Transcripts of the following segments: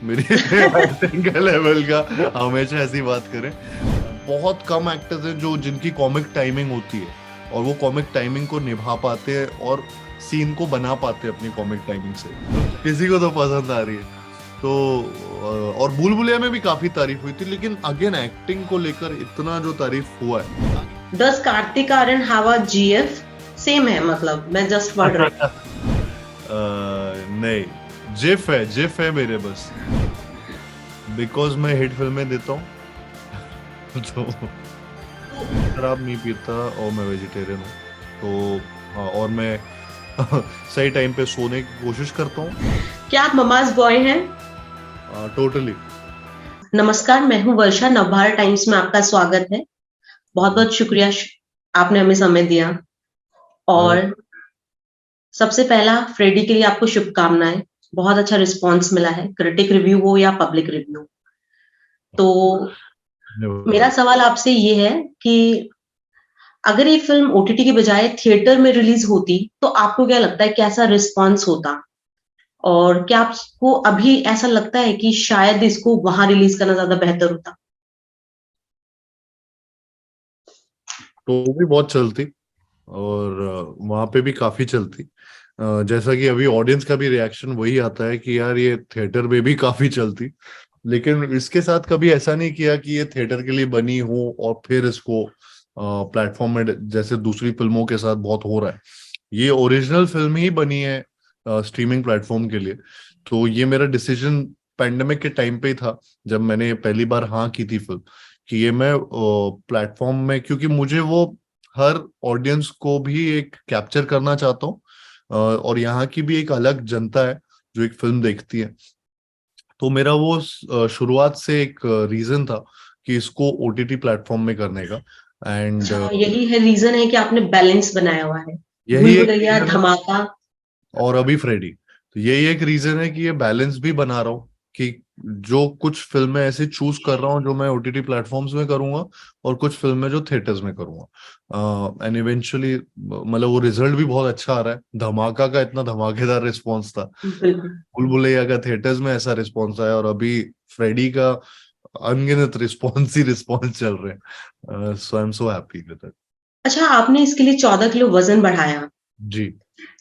मेरी एक्टिंग का लेवल का हमेशा ऐसी बात करें। बहुत कम एक्टर्स हैं जो जिनकी कॉमिक टाइमिंग होती है और वो कॉमिक टाइमिंग को निभा पाते हैं और सीन को बना पाते हैं अपनी कॉमिक टाइमिंग से। किसी को तो पसंद आ रही है। तो और भूल भुलैया में भी काफी तारीफ हुई थी, लेकिन अगेन एक्टिंग को लेकर इतना जो तारीफ हुआ है। दस कार्तिक आर्यन हवा जीएफ सेम है, मतलब मैं जस्ट पढ़ रही नहीं, जिफ है मेरे बस, बिकॉज मैं हिट फिल्में देता हूँ। तो हूँ। शराब नहीं पीता और मैं वेजिटेरियन हूँ। तो हाँ, और मैं सही टाइम पे सोने की कोशिश करता हूँ। क्या आप ममाज बॉय हैं? टोटली। नमस्कार, मैं हूँ वर्षा। नवभारत टाइम्स में आपका स्वागत है। बहुत बहुत शुक्रिया, आपने हमें समय दिया। और सबसे पहला, फ्रेडी के लिए आपको शुभकामनाएं। बहुत अच्छा रिस्पांस मिला है, क्रिटिक रिव्यू हो या पब्लिक रिव्यू। तो मेरा धन्यवाद। सवाल आपसे ये है कि अगर ये फिल्म ओटीटी के बजाय थिएटर में रिलीज होती तो आपको क्या लगता है, कैसा रिस्पांस होता? और क्या आपको अभी ऐसा लगता है कि शायद इसको वहां रिलीज करना ज्यादा बेहतर होता? तो भी बहुत चलती और वहां पे भी काफी चलती। जैसा कि अभी ऑडियंस का भी रिएक्शन वही आता है कि यार ये थिएटर में भी काफी चलती। लेकिन इसके साथ कभी ऐसा नहीं किया कि ये थिएटर के लिए बनी हो और फिर इसको प्लेटफॉर्म में जैसे दूसरी फिल्मों के साथ बहुत हो रहा है। ये ओरिजिनल फिल्म ही बनी है स्ट्रीमिंग प्लेटफॉर्म के लिए। तो ये मेरा डिसीजन पैंडेमिक के टाइम पे ही था, जब मैंने पहली बार हाँ की थी फिल्म कि ये मैं प्लेटफॉर्म में, क्योंकि मुझे वो हर ऑडियंस को भी एक कैप्चर करना चाहता हूँ। और यहाँ की भी एक अलग जनता है जो एक फिल्म देखती है। तो मेरा वो शुरुआत से एक रीजन था कि इसको ओटीटी प्लेटफॉर्म में करने का। एंड अच्छा, यही है रीजन है कि आपने बैलेंस बनाया हुआ है। यही भूल एक भुलैया, रीजन है। धमाका। और अभी फ्रेडी, तो यही एक रीजन है कि ये बैलेंस भी बना रहा हूँ कि जो कुछ फिल्में ऐसे चूज कर रहा हूँ जो मैं ओटीटी प्लेटफॉर्म्स में करूंगा और कुछ फिल्में जो थिएटर्स में करूंगा। एंड इवेंचुअली मतलब वो रिजल्ट भी बहुत अच्छा आ रहा है। धमाका का इतना धमाकेदार रिस्पॉन्स था, बिल्कुल। भूल भुलैया का थिएटर्स में ऐसा रिस्पॉन्स आया, और अभी फ्रेडी का अनगिनत रिस्पॉन्स ही रिस्पॉन्स चल रहे हैं। So I am so happy with it. अच्छा, आपने इसके लिए 14 किलो वजन बढ़ाया। जी।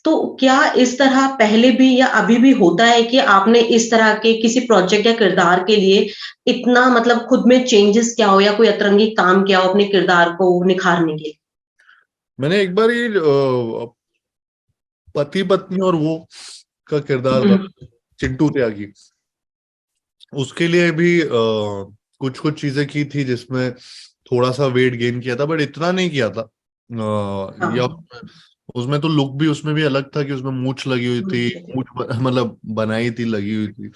तो क्या इस तरह पहले भी या अभी भी होता है कि आपने इस तरह के किसी प्रोजेक्ट या किरदार के लिए इतना, मतलब खुद में चेंजेस क्या हो या कोई अतरंगी काम किया हो अपने किरदार को निखारने के लिए? मैंने एक बार ये पति पत्नी और वो का किरदार था, हम्म। चिंटू त्यागी, उसके लिए भी कुछ कुछ चीजें की थी जिसमें थोड़ा सा वेट गेन किया था, बट इतना नहीं किया था। या हाँ। उसमें तो लुक भी उसमें भी अलग था कि उसमें मूंछ लगी हुई थी, मतलब बनाई थी, लगी हुई थी,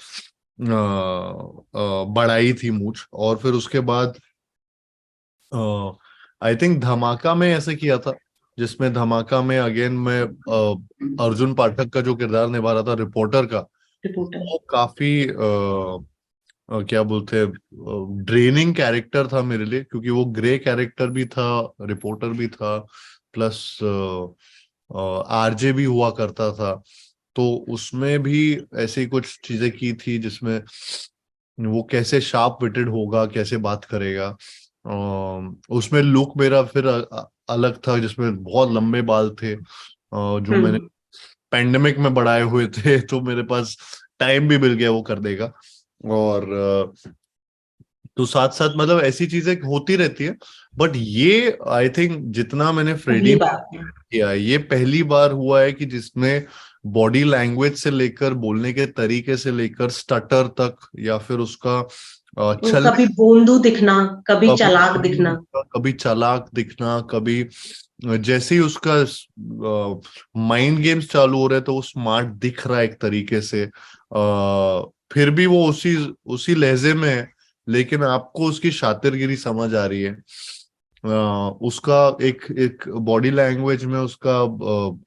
बढ़ाई थी मूंछ। और फिर उसके बाद आई थिंक धमाका में ऐसे किया था, जिसमें धमाका में अगेन मैं अर्जुन पाठक का जो किरदार निभा रहा था, रिपोर्टर का, रिपोर्टर। वो काफी क्या बोलते हैं, ड्रेनिंग कैरेक्टर था मेरे लिए, क्योंकि वो ग्रे कैरेक्टर भी था, रिपोर्टर भी था, प्लस आरजे भी हुआ करता था। तो उसमें भी ऐसी कुछ चीजें की थी जिसमें वो कैसे शार्प विटेड होगा, कैसे बात करेगा। उसमें लुक मेरा फिर अलग था, जिसमें बहुत लंबे बाल थे, जो मैंने हम्म। पैंडेमिक में बढ़ाए हुए थे। तो मेरे पास टाइम भी मिल गया वो करने का। और तो साथ साथ मतलब ऐसी चीजें होती रहती है। बट ये आई थिंक जितना मैंने फ्रेडी पहली में बार। किया है, ये पहली बार हुआ है कि जिसमें बॉडी लैंग्वेज से लेकर बोलने के तरीके से लेकर स्टटर तक, या फिर उसका कभी चलने, बोंदू दिखना, कभी कभी चालाक दिखना। कभी चालाक दिखना, कभी जैसे ही उसका माइंड गेम्स चालू हो रहे हैं तो वो स्मार्ट दिख रहा है एक तरीके से। फिर भी वो उसी उसी लहजे में है, लेकिन आपको उसकी शातिरगिरी समझ आ रही है। उसका एक एक बॉडी लैंग्वेज में उसका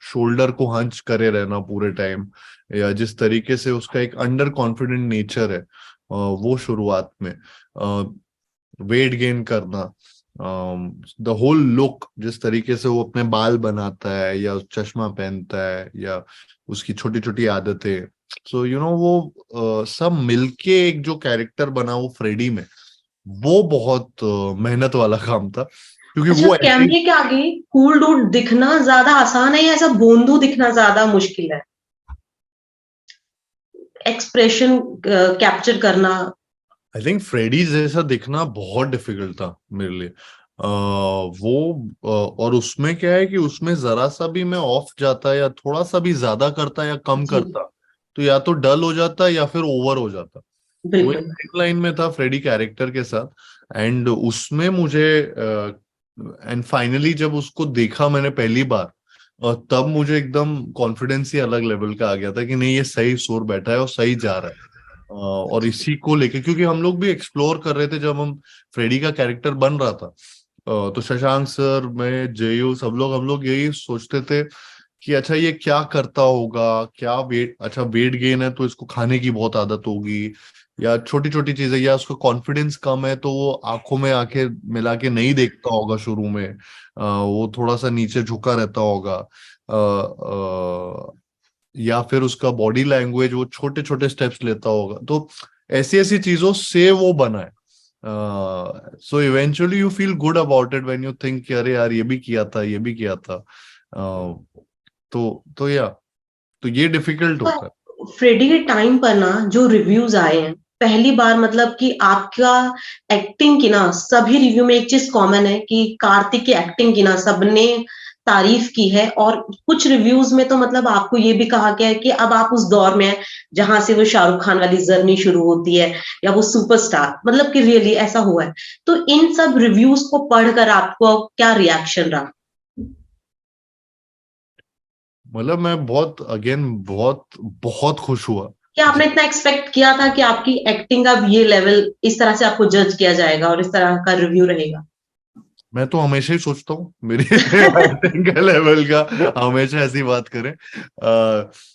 शोल्डर को हंच करे रहना पूरे टाइम, या जिस तरीके से उसका एक अंडर कॉन्फिडेंट नेचर है, वो शुरुआत में वेट गेन करना, द होल लुक, जिस तरीके से वो अपने बाल बनाता है या चश्मा पहनता है, या उसकी छोटी छोटी आदतें, सो यू नो वो सब मिलके एक जो कैरेक्टर बना वो फ्रेडी में, वो बहुत मेहनत वाला काम था, क्योंकि अच्छा, वो ऐसे कैमरे के आगे कूल डूड दिखना ज्यादा आसान है या ऐसा बोंदू दिखना ज्यादा मुश्किल है? एक्सप्रेशन कैप्चर करना। आई थिंक फ्रेडी जैसा दिखना बहुत डिफिकल्ट था मेरे लिए। और उसमें क्या है कि उसमें जरा सा भी मैं ऑफ जाता या थोड़ा सा भी ज्यादा करता या कम जी, करता, तो या तो डल हो जाता या फिर ओवर हो जाता। वो बिल्कुल। एक लाइन में था फ्रेडी कैरेक्टर के साथ, एंड उसमें मुझे एंड फाइनली जब उसको देखा मैंने पहली बार, और तब मुझे एकदम कॉन्फिडेंस ही अलग लेवल का आ गया था कि नहीं, ये सही सुर बैठा है और सही जा रहा है। और इसी को लेके, क्योंकि हम लोग भी एक्सप्लोर कर रहे थे जब हम फ्रेडी का कैरेक्टर बन रहा था, तो शशांक सर, मैं, जेयू, सब लोग, हम लोग यही सोचते थे कि अच्छा ये क्या करता होगा, क्या वेट, अच्छा वेट गेन है तो इसको खाने की बहुत आदत होगी, या छोटी छोटी चीजें, या उसका कॉन्फिडेंस कम है तो वो आंखों में आंखें मिला के नहीं देखता होगा शुरू में, वो थोड़ा सा नीचे झुका रहता होगा, या फिर उसका बॉडी लैंग्वेज, वो छोटे छोटे स्टेप्स लेता होगा, तो ऐसी ऐसी चीजों से वो बना है। So eventually you feel good about it when you think कि अरे यार ये भी किया था, ये भी किया था। तो या तो ये डिफिकल्ट होता है। फ्रेडी के टाइम पर ना जो रिव्यूज आए हैं, पहली बार मतलब कि आपका एक्टिंग की ना, सभी रिव्यू में एक चीज कॉमन है कि कार्तिक की एक्टिंग की ना सबने तारीफ की है। और कुछ रिव्यूज में तो मतलब आपको ये भी कहा गया है कि अब आप उस दौर में हैं जहां से वो शाहरुख खान वाली जर्नी शुरू होती है, या वो सुपरस्टार, मतलब कि रियली ऐसा हुआ है। तो इन सब रिव्यूज को पढ़कर आपको क्या रिएक्शन रहा? मतलब मैं बहुत, अगेन, बहुत बहुत खुश हुआ। क्या आपने इतना एक्सपेक्ट किया था कि आपकी एक्टिंग का ये लेवल इस तरह से आपको जज किया जाएगा और इस तरह का रिव्यू रहेगा? मैं तो हमेशा ही सोचता हूँ मेरी एक्टिंग का लेवल का, हमेशा ऐसी बात करें।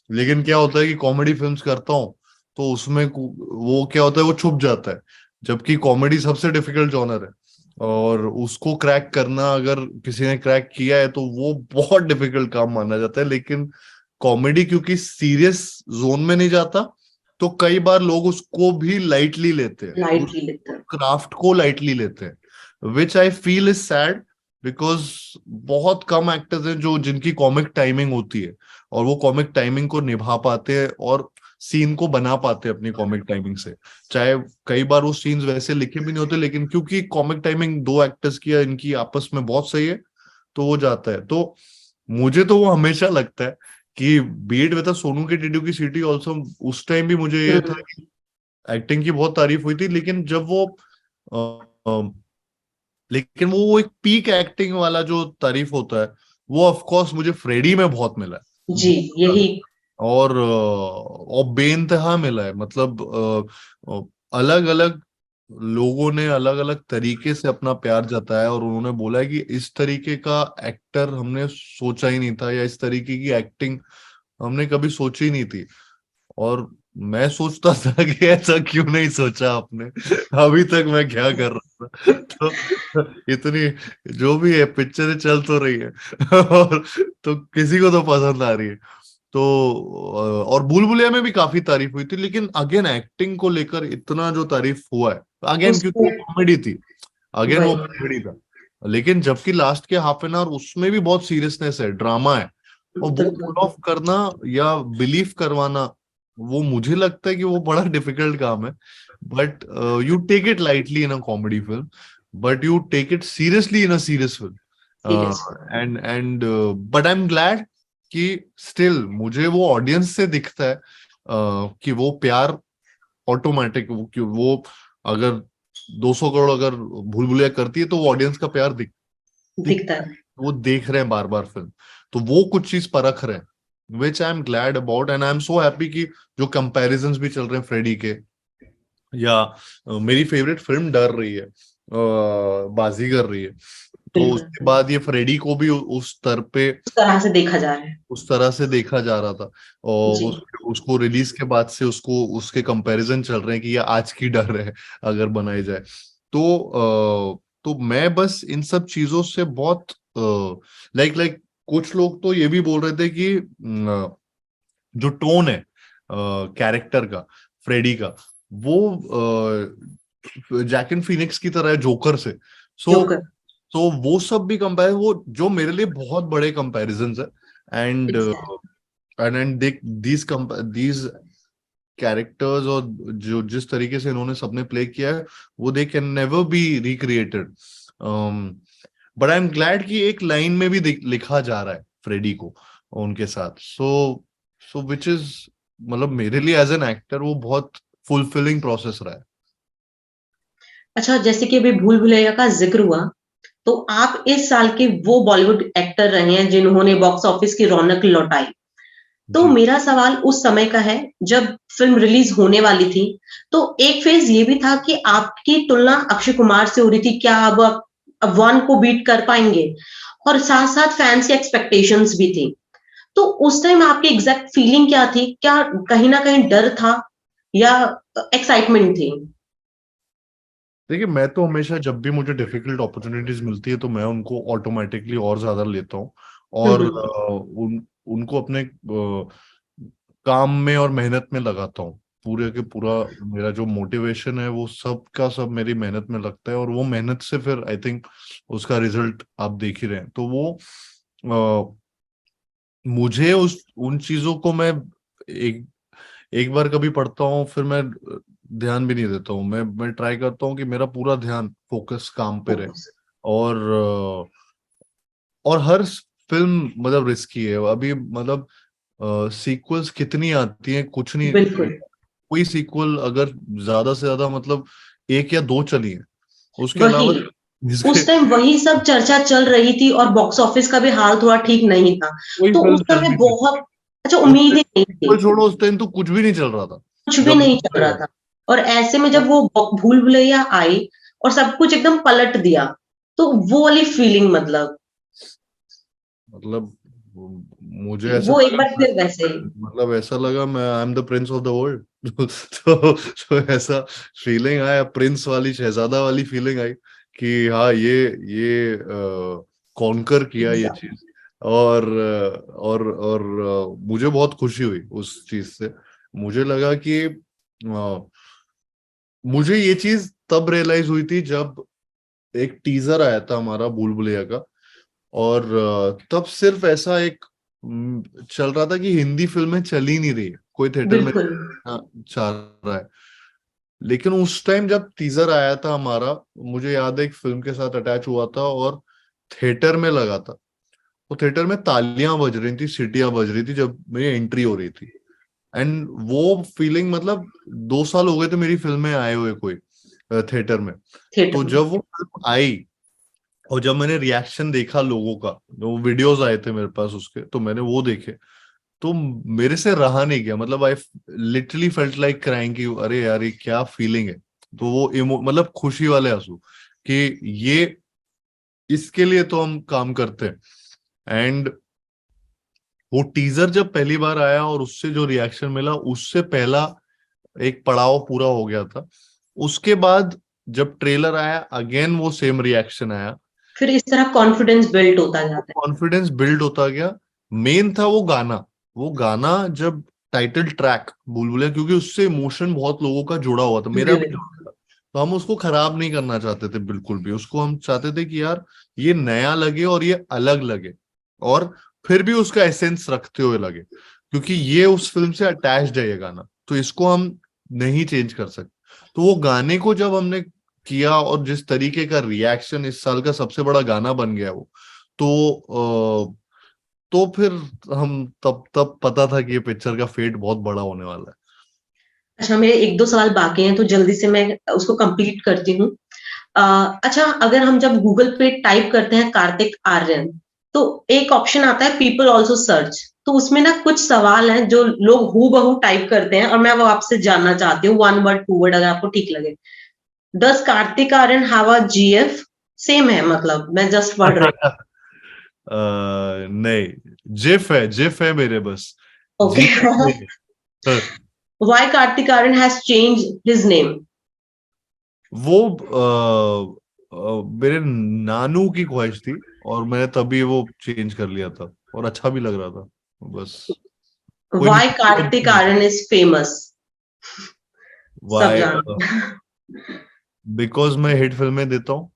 लेकिन क्या होता है कि कॉमेडी फिल्म्स करता हूँ तो उसमें वो क्या होता है, वो छुप जाता है, जबकि कॉमेडी सबसे डिफिकल्ट जॉनर है, और उसको क्रैक करना, अगर किसी ने क्रैक किया है तो वो बहुत डिफिकल्ट काम माना जाता है। लेकिन कॉमेडी क्योंकि सीरियस जोन में नहीं जाता, तो कई बार लोग उसको भी लाइटली लेते हैं, उस लाइटली लेते हैं। क्राफ्ट को लाइटली लेते हैं, which I feel is sad, because बहुत कम एक्टर्स हैं जो, जिनकी कॉमिक टाइमिंग होती है, और वो कॉमिक टाइमिंग को निभा पाते हैं और सीन को बना पाते हैं अपनी कॉमिक टाइमिंग से। चाहे कई बार वो सीन्स वैसे लिखे भी नहीं होते, लेकिन क्योंकि कॉमिक टाइमिंग दो एक्टर्स की या इनकी आपस में बहुत सही है, तो वो जाता है। तो मुझे तो वो हमेशा लगता है कि बीट विद सोनू की टीडू की सीटी ऑल्सो, उस टाइम भी मुझे ये था हम्म, कि एक्टिंग की बहुत तारीफ हुई थी, लेकिन जब वो अ, अ, लेकिन वो एक पीक एक्टिंग वाला जो तारीफ होता है, वो ऑफ कोर्स मुझे फ्रेडी में बहुत मिला है, जी, बहुत यही। ज्यादा। और बेइंतहा मिला है, मतलब अलग अलग लोगों ने अलग अलग तरीके से अपना प्यार जताया, और उन्होंने बोला है कि इस तरीके का एक्टर हमने सोचा ही नहीं था, या इस तरीके की एक्टिंग हमने कभी सोची ही नहीं थी। और मैं सोचता था कि ऐसा क्यों नहीं सोचा आपने, अभी तक मैं क्या कर रहा था। तो इतनी जो भी है पिक्चरें चल तो रही है और तो किसी को तो पसंद आ रही है। तो और भूल भुलैया में भी काफी तारीफ हुई थी, लेकिन अगेन एक्टिंग को लेकर इतना जो तारीफ हुआ है, अगेन क्योंकि उसको वो कॉमेडी थी, अगेन वो वही। कॉमेडी था। लेकिन जबकि लास्ट के हाफ एन आवर उसमें भी बहुत सीरियसनेस है, ड्रामा है, और वो बिल्कुल। पुल ऑफ करना या बिलीव करवाना, वो मुझे लगता है कि वो बड़ा डिफिकल्ट काम है। But you take it lightly in a comedy film, but you take it seriously in a serious film. Serious. And but I am glad कि स्टिल मुझे वो ऑडियंस से दिखता है, कि वो प्यार ऑटोमेटिक, कि वो अगर 200 करोड़ अगर भूल भुलैया करती है, तो वो ऑडियंस का प्यार दिखता दिखता है, है। वो देख रहे हैं बार बार फिल्म, तो वो कुछ चीज परख रहे हैं, which I am glad about, and I am so happy कि जो कंपैरिजंस भी चल रहे हैं फ्रेडी के, या मेरी फेवरेट फिल्म डर रही है, बाजी कर रही है, तो बिल्कुल। उसके बाद ये फ्रेडी को भी उस स्तर पे, उस तरह से देखा जा रहा है। उस तरह से देखा जा रहा था, और जी। उसको रिलीज के बाद से उसको उसके कंपैरिजन चल रहे हैं कि ये आज की डर है अगर बनाई जाए। तो मैं बस इन सब चीजों से बहुत लाइक लाइक कुछ लोग तो ये भी बोल रहे थे कि जो टोन है कैरेक्टर का, फ्रेडी का, वो जैकिन फिनिक्स की तरह है जोकर से। सो जोकर। तो वो सब भी कंपेयर, वो जो मेरे लिए बहुत बड़े कंपैरिजंस है। एंड एंड देख दीज कैरेक्टर्स, और जो जिस तरीके से इन्होंने सबने प्ले किया है, वो they can never be recreated. But I am glad कि एक लाइन में भी लिखा जा रहा है फ्रेडी को उनके साथ। सो विच इज, मतलब मेरे लिए एज एन एक्टर वो बहुत फुलफिलिंग प्रोसेस रहा है। अच्छा, जैसे कि अभी भूल भुलैया का जिक्र हुआ, तो आप इस साल के वो बॉलीवुड एक्टर रहे हैं जिन्होंने बॉक्स ऑफिस की रौनक लौटाई। तो जी मेरा सवाल उस समय का है जब फिल्म रिलीज होने वाली थी, तो एक फेज ये भी था कि आपकी तुलना अक्षय कुमार से हो रही थी, क्या अब वन को बीट कर पाएंगे, और साथ साथ फैंस की एक्सपेक्टेशंस भी थी। तो उस टाइम आपकी एग्जैक्ट फीलिंग क्या थी? क्या कहीं ना कहीं डर था या एक्साइटमेंट थी? देखिए, मैं तो हमेशा जब भी मुझे डिफिकल्ट अपॉर्चुनिटीज मिलती है तो मैं उनको ऑटोमेटिकली और ज्यादा लेता हूँ, और हम्म। उनको अपने काम में और मेहनत में लगाता हूँ। पूरे के पूरा मेरा जो मोटिवेशन है वो सब का सब मेरी मेहनत में लगता है, और वो मेहनत से फिर आई थिंक उसका रिजल्ट आप देख ही रहे हैं। तो वो मुझे उस उन चीजों को मैं एक एक बार कभी पढ़ता हूँ, फिर मैं ध्यान भी नहीं देता हूँ। मैं ट्राई करता हूँ कि मेरा पूरा ध्यान फोकस काम पे रहे। और और हर फिल्म मतलब रिस्की है अभी, मतलब सीक्वल्स कितनी आती हैं, कुछ नहीं। बिल्कुल। कोई सीक्वल अगर ज्यादा से ज्यादा मतलब एक या दो चली है, उसके वही, अलावा जिसके उस टाइम वही सब चर्चा चल रही थी और बॉक्स ऑफिस का भी हाल थोड़ा ठीक नहीं था। कोई तो फिल्म उस चल समय नहीं रही। बहुत, अच्छा, उस उम्मीद ही नहीं सीक्वल थी, छोड़ो, उस टाइम तो कुछ भी नहीं चल रहा था कुछ भी जब नहीं मुझे चल रहा याद था। और ऐसे में जब वो भूल भुलैया आई और सब कुछ एकदम पलट दिया, तो वो वाली फीलिंग, मतलब मतलब मुझे ऐसा वो एक लगा बार फिर वैसे ही। मतलब ऐसा लगा मैं I am the Prince of the world. तो ऐसा फीलिंग आया, प्रिंस वाली, शहजादा वाली फीलिंग आई कि हाँ ये कॉन्कर किया ये चीज। और मुझे बहुत खुशी हुई उस चीज से। मुझे लगा कि मुझे ये चीज तब रियलाइज हुई थी जब एक टीजर आया था हमारा भूल भुलैया का, और तब सिर्फ ऐसा एक चल रहा था कि हिंदी फिल्में चल ही नहीं रही है, कोई थिएटर में बिल्कुल। चल रहा है। लेकिन उस टाइम जब टीजर आया था हमारा, मुझे याद है एक फिल्म के साथ अटैच हुआ था और थिएटर में लगा था। तो थिएटर में तालियां बज रही थी, सीटियां बज रही थी जब मेरी एंट्री हो रही थी। एंड वो फीलिंग, मतलब 2 साल हो गए थे मेरी फिल्में आए हुए कोई थिएटर में। थिएटर तो में। जब वो फिल्म आई और जब मैंने रिएक्शन देखा लोगों का, वो वीडियोस आए थे मेरे पास उसके, तो मैंने वो देखे, तो मेरे से रहा नहीं गया। मतलब I literally felt like crying कि अरे यार ये क्या फीलिंग है। तो वो मतलब खुशी वाले आंसू कि ये इसके लिए तो हम काम करते हैं। एंड वो टीजर जब पहली बार आया और उससे जो रिएक्शन मिला, उससे पहला एक पड़ाव पूरा हो गया था। उसके बाद जब ट्रेलर आया, अगेन वो सेम रिएक्शन आया। फिर इस तरह कॉन्फिडेंस बिल्ड होता जाता कॉन्फिडेंस बिल्ड होता गया। मेन था वो गाना जब टाइटल ट्रैक बुलबुले, क्योंकि उससे इमोशन बहुत लोगों का जुड़ा हुआ था, है। मेरा भी जी। जुड़ा था। तो हम उसको खराब नहीं करना चाहते थे बिल्कुल भी। उसको हम चाहते थे कि यार ये नया लगे और ये अलग लगे, और फिर भी उसका एसेंस रखते हुए लगे, क्योंकि ये उस फिल्म से अटैच्ड है ये गाना, तो इसको हम नहीं चेंज कर सकते। तो वो गाने को जब हमने किया और जिस तरीके का रिएक्शन, इस साल का सबसे बड़ा गाना बन गया वो, तो फिर हम तब तब पता था कि ये पिक्चर का फेट बहुत बड़ा होने वाला है। अच्छा, मेरे एक दो सवाल बाकी हैं तो जल्दी से मैं उसको कंप्लीट करती हूँ। अच्छा, अगर हम जब गूगल पे टाइप करते हैं कार्तिक आर्यन, तो एक ऑप्शन आता है पीपल ऑल्सो सर्च। तो उसमें ना कुछ सवाल हैं जो लोग हू बहू टाइप करते हैं, और मैं वो आपसे जानना चाहती हूँ, वन वर्ड टू वर्ड, अगर आपको ठीक लगे। Does Kartik Aaryan have a GF? Same है, मतलब मैं जस्ट पढ़ रही नहीं, जिफ है मेरे बस, हूँ। जी ओके। नहीं है। Why Kartik Aaryan has change his name? वो मेरे नानू की ख्वाहिश थी, और मैंने तभी वो चेंज कर लिया था, और अच्छा भी लग रहा था बस। कोई Why मतलब Kartik नहीं। Aaryan is famous? सब वाई? जानते हैं। बिकॉज मैं हिट फिल्में देता हूँ।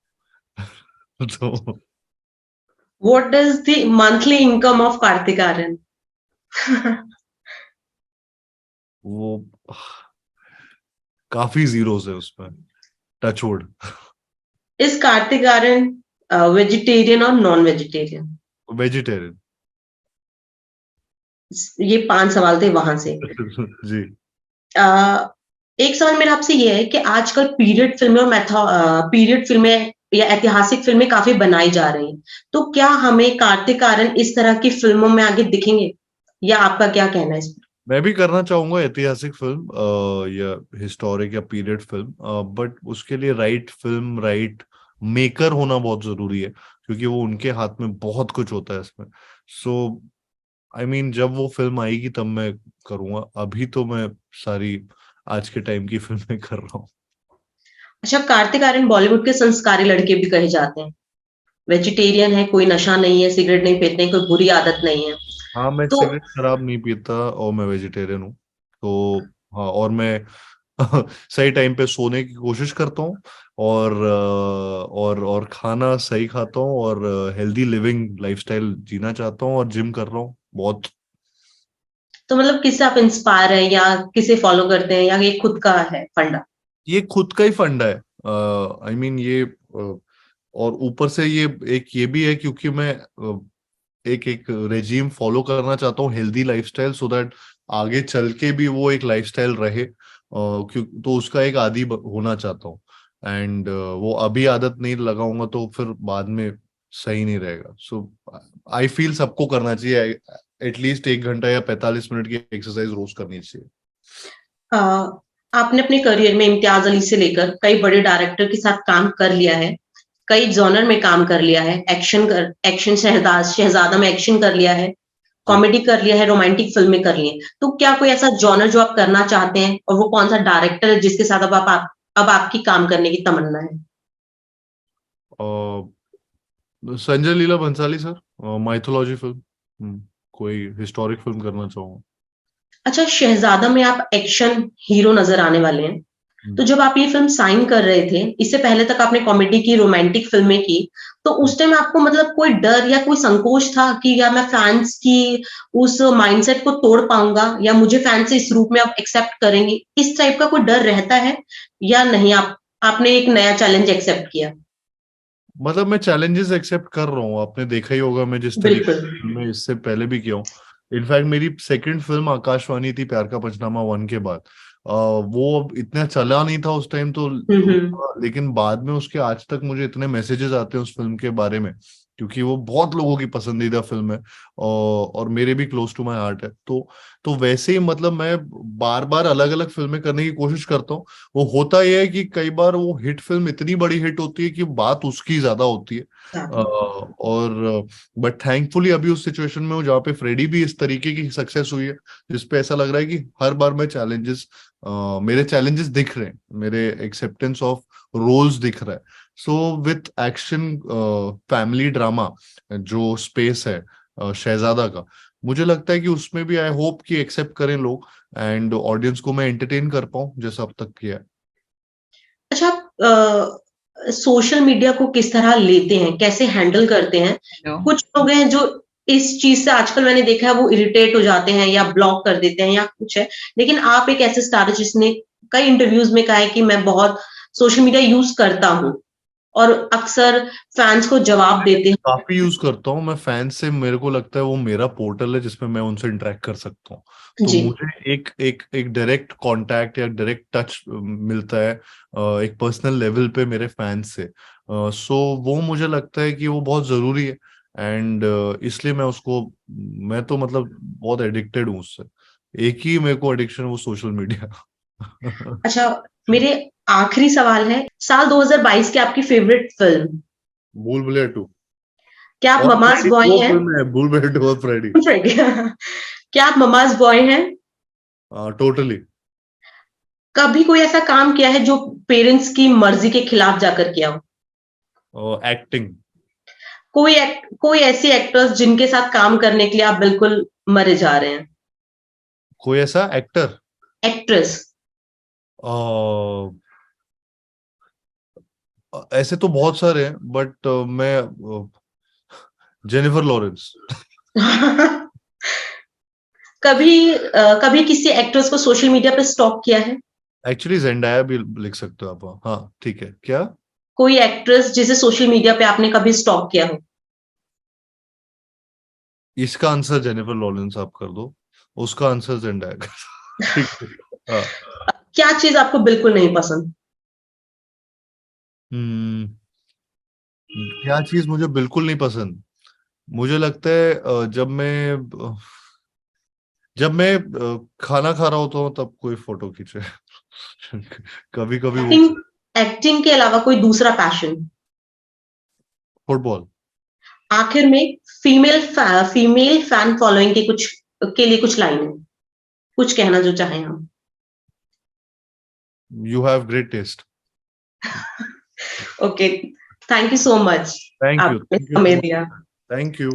तो What is the monthly income of Kartik Aaryan? वो काफी जीरोस है उसमें, touch wood. Is Kartik Aaryan vegetarian or non-vegetarian? Vegetarian. ये 5 सवाल थे वहां से। जी। अ, एक सवाल मेरा आपसे ये है कि आजकल पीरियड फिल्में या ऐतिहासिक फिल्में काफी बनाई जा रही हैं। तो क्या हमें कार्तिक आर्यन इस तरह की फिल्मों में आगे दिखेंगे? या आपका क्या कहना है इस पर? मैं भी करना चाहूंगा ऐतिहासिक फिल्म या हिस्टोरिक या पीरियड फिल्म, बट उसके लिए राइट फिल्म, राइट मेकर होना बहुत जरूरी है, क्योंकि वो उनके हाथ में बहुत कुछ होता है इसमें। सो आई मीन जब वो फिल्म आएगी तब मैं करूंगा, अभी तो मैं सारी आज के टाइम की फिल्में कर रहा हूँ। अच्छा, कार्तिक आर्यन बॉलीवुड के संस्कारी लड़के भी कहे जाते हैं। वेजिटेरियन है, कोई नशा नहीं है, सिगरेट नहीं पीते हैं, कोई बुरी आदत नहीं है। हाँ, मैं तो सिगरेट शराब नहीं पीता और मैं वेजिटेरियन हूँ। तो हाँ, और मैं सही टाइम पे सोने की कोशिश करता हूँ, और खाना सही खाता हूँ, और हेल्दी लिविंग लाइफस्टाइल जीना चाहता हूँ, और जिम कर रहा हूँ बहुत। तो मतलब किससे आप इंस्पायर हैं या किसे फॉलो करते हैं या ये खुद का है फंडा? ये खुद का ही फंडा है। आई मीन ये और ऊपर से ये भी है क्योंकि मैं एक एक रेजीम फॉलो करना चाहता हूँ, हेल्दी लाइफस्टाइल, सो दैट आगे चल के भी वो एक लाइफस्टाइल रहे, क्यों तो उसका एक आदी होना चाहता हूँ। एंड वो अभी आदत नहीं लगाऊंगा तो फिर बाद में सही नहीं रहेगा। सो आई फील सबको करना चाहिए, एटलीस्ट 1 घंटा या 45 मिनट की एक्सरसाइज रोज करनी चाहिए। अ, आपने अपने करियर में इम्तियाज अली से लेकर कई बड़े डायरेक्टर के साथ काम कर लिया है, कई जॉनर में काम कर लिया है, एक्शन शहजादा में एक्शन कर लिया है, जी। कॉमेडी कर लिया है, रोमांटिक फिल्में कर ली हैं। तो क्या कोई ऐसा जॉनर जो आप करना चाहते हैं और वो कौन सा डायरेक्टर है जिसके साथ अब आपकी काम करने की तमन्ना है? Sanjay Leela Bhansali sir, mythology film, कोई हिस्टोरिक फिल्म करना चाहूंगा। अच्छा, शहजादा में आप एक्शन हीरो नजर आने वाले हैं। तो हम्म, जब आप ये फिल्म साइन कर रहे थे, इससे पहले तक आपने कॉमेडी की, रोमांटिक फिल्में की, तो हम्म। उस टाइम आपको मतलब कोई डर या कोई संकोच था कि या मैं फैंस की उस माइंडसेट को तोड़ पाऊंगा या मुझे फैंस इस रूप में अब एक्सेप्ट करेंगे, इस टाइप का कोई डर रहता है या नहीं? आपने एक नया चैलेंज एक्सेप्ट किया? मतलब मैं चैलेंजेस एक्सेप्ट कर रहा हूँ, आपने देखा ही होगा मैं जिस तरीके बिल्कुल। की फिल्में इससे पहले भी किया हूँ। इनफैक्ट मेरी सेकंड फिल्म आकाशवाणी थी, प्यार का पंचनामा 1 के बाद। वो अब इतना चला नहीं था उस टाइम तो, हम्म। लेकिन बाद में उसके आज तक मुझे इतने मैसेजेस आते हैं उस फिल्म के बारे में, क्योंकि वो बहुत लोगों की पसंदीदा फिल्म है, और मेरे भी क्लोज टू माय हार्ट है। तो वैसे ही मतलब मैं बार बार अलग अलग फिल्में करने की कोशिश करता हूँ। वो होता यह है कि कई बार वो हिट फिल्म इतनी बड़ी हिट होती है कि बात उसकी ज्यादा होती है। और बट थैंकफुली अभी उस सिचुएशन में हूँ जहाँ पे फ्रेडी भी इस तरीके की सक्सेस हुई है, जिसपे ऐसा लग रहा है कि हर बार मैं मेरे चैलेंजेस दिख रहे हैं, मेरे एक्सेप्टेंस ऑफ रोल्स दिख रहा है। So with action family drama जो स्पेस है शहजादा का, मुझे लगता है कि उसमें भी आई होप कि एक्सेप्ट करें लोग, एंड ऑडियंस को मैं एंटरटेन कर पाऊं जैसा अब तक किया है। अच्छा, आप सोशल मीडिया को किस तरह लेते हैं, कैसे हैंडल करते हैं? हेलो। कुछ लोग हैं जो इस चीज से आजकल मैंने देखा है वो इरिटेट हो जाते हैं या ब्लॉक कर देते हैं या कुछ है, लेकिन आप एक ऐसे स्टार है जिसने कई इंटरव्यूज में कहा है कि मैं बहुत सोशल मीडिया यूज करता हूँ और अक्सर फैंस को जवाब देते हैं। काफी यूज करता हूँ मैं फैन से, मेरे को लगता है वो मेरा पोर्टल है जिसमें मैं उनसे इंटरेक्ट कर सकता हूँ। तो जी। मुझे एक एक एक डायरेक्ट कांटेक्ट या डायरेक्ट टच मिलता है, एक पर्सनल लेवल पे मेरे फैंस से। सो वो मुझे लगता है कि वो बहुत जरूरी है, एंड इसलिए मैं तो मतलब बहुत एडिक्टेड हूँ उससे। एक ही मेरे को एडिक्शन है, वो सोशल मीडिया। अच्छा, मेरे आखिरी सवाल है, साल 2022 की आपकी फेवरेट फिल्म? भूल भुलैया 2 क्या आप और ममाज फ्रेडी, बॉय दो हैं? फिल्म है, भूल भुलैया 2 और फ्रेडी। क्या आप ममाज बॉय हैं? टोटली। कभी कोई ऐसा काम किया है जो पेरेंट्स की मर्जी के खिलाफ जाकर किया हो? एक्टिंग। कोई ऐसी एक्टर्स जिनके साथ काम करने के लिए आप बिल्कुल मरे जा रहे हैं? कोई ऐसा एक्टर? एक्ट्रेस? ऐसे तो बहुत सारे हैं, बट मैं जेनिफर लॉरेंस। कभी किसी एक्ट्रेस को सोशल मीडिया पे स्टॉक किया है? एक्चुअली जेंडाया भी लिख सकते हो आप। हाँ ठीक है, क्या? कोई एक्ट्रेस जिसे सोशल मीडिया पे आपने कभी स्टॉक किया हो? इसका आंसर जेनिफर लॉरेंस आप कर दो, उसका आंसर जेंडाया कर दो। ठीक है। हाँ। क्या चीज आपको बिल्कुल नहीं पसंद? हम्म, क्या चीज मुझे बिल्कुल नहीं पसंद? मुझे लगता है खाना खा रहा होता हूँ तब कोई फोटो खींचे। कभी कभी वो। एक्टिंग एक्टिंग के अलावा कोई दूसरा पैशन? फुटबॉल। आखिर में फीमेल फैन फॉलोइंग के लिए कुछ लाइनें, कुछ कहना जो चाहें हम। You have great test. Okay, thank you so much, thank you, आपने थैंक यू समय सो दिया। मच। Thank you.